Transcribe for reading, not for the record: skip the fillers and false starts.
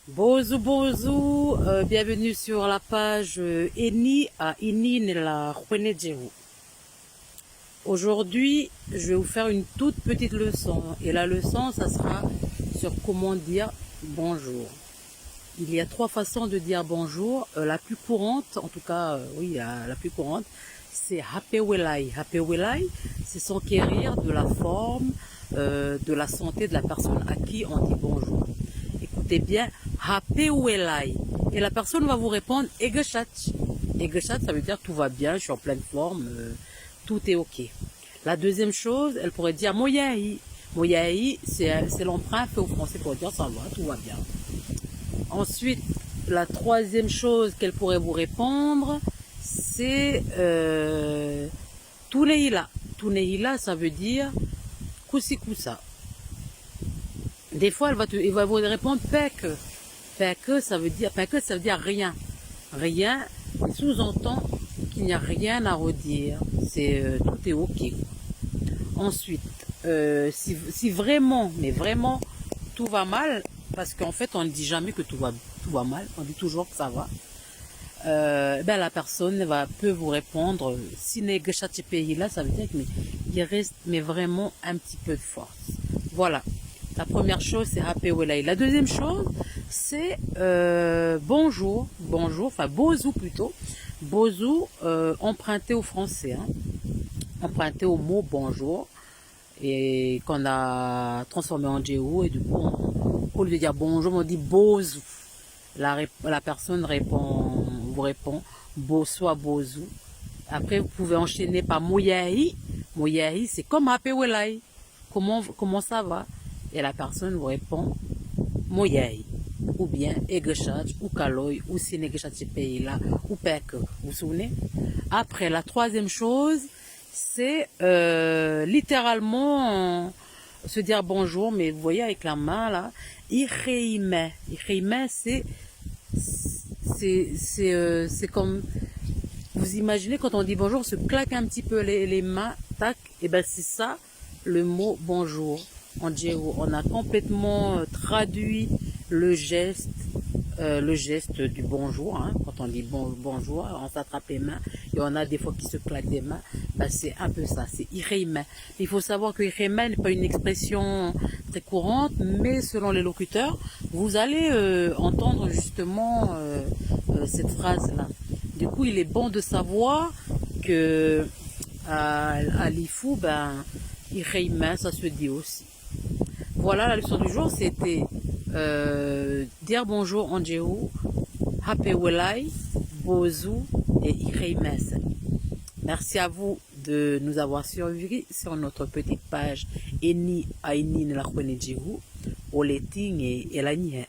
Bonjour, bonjour, bienvenue sur la page Eni à Ini la Kwenedjeru. Aujourd'hui, je vais vous faire une toute petite leçon et la leçon, ça sera sur comment dire bonjour. Il y a trois façons de dire bonjour. La plus courante, en tout cas, oui, la plus courante, c'est Hapewelai. Hapewelai, c'est s'enquérir de la forme, de la santé de la personne à qui on dit bonjour. Écoutez bien, Hapewelai. Et la personne va vous répondre Egeshat. Egeshat, ça veut dire tout va bien, je suis en pleine forme, tout est ok. La deuxième chose, elle pourrait dire Moyahi. Moyahi, c'est l'emprunt fait au français pour dire ça va, tout va bien. Ensuite, la troisième chose qu'elle pourrait vous répondre, c'est Tuneila. Tuneila, ça veut dire Kusikusa. Des fois, elle va vous répondre Peke. Peke, ça veut dire rien. Rien sous-entend qu'il n'y a rien à redire. Tout est ok. Ensuite, si vraiment, mais vraiment, tout va mal, parce qu'en fait, on ne dit jamais que tout va mal, on dit toujours que ça va. Ben la personne peut vous répondre, si ce pays-là, ça veut dire qu'il reste mais vraiment un petit peu de force. Voilà. La première chose, c'est Hapewelai. La deuxième chose, c'est bonjour. Bonjour, enfin bozou plutôt. Bozou, emprunté au français. Hein, emprunté au mot bonjour. Et qu'on a transformé en djéou. Et du coup, au lieu de dire bonjour, on dit bozou. La personne vous répond soit bozou. Après, vous pouvez enchaîner par moyahi. Moyahi, c'est comme Hapewelai. Comment ça va? Et la personne vous répond Moyahi, ou bien Egeshat, ou Kaloy, ou Sinegeshat ce pays-là, ou Pek. Vous vous souvenez? Après, la troisième chose, c'est littéralement se dire bonjour, mais vous voyez avec la main là, Ireime. Ireime, c'est comme, vous imaginez quand on dit bonjour, on se claque un petit peu les mains, tac, et ben c'est ça le mot bonjour. En djéou, on a complètement traduit le geste du bonjour. Hein. Quand on dit bonjour, on s'attrape les mains et on a des fois qui se claquent des mains. Ben, c'est un peu ça, c'est ireima. Il faut savoir que ireima n'est pas une expression très courante, mais selon les locuteurs, vous allez entendre justement cette phrase-là. Du coup, il est bon de savoir que à l'IFU, ben, ireima, ça se dit aussi. Voilà, la leçon du jour, c'était dire bonjour en djéou, Hapewelai, Bozou et Ireimes. Merci à vous de nous avoir suivis sur notre petite page Eni Aini Nelakwene Djéou, Oleting et Elanie.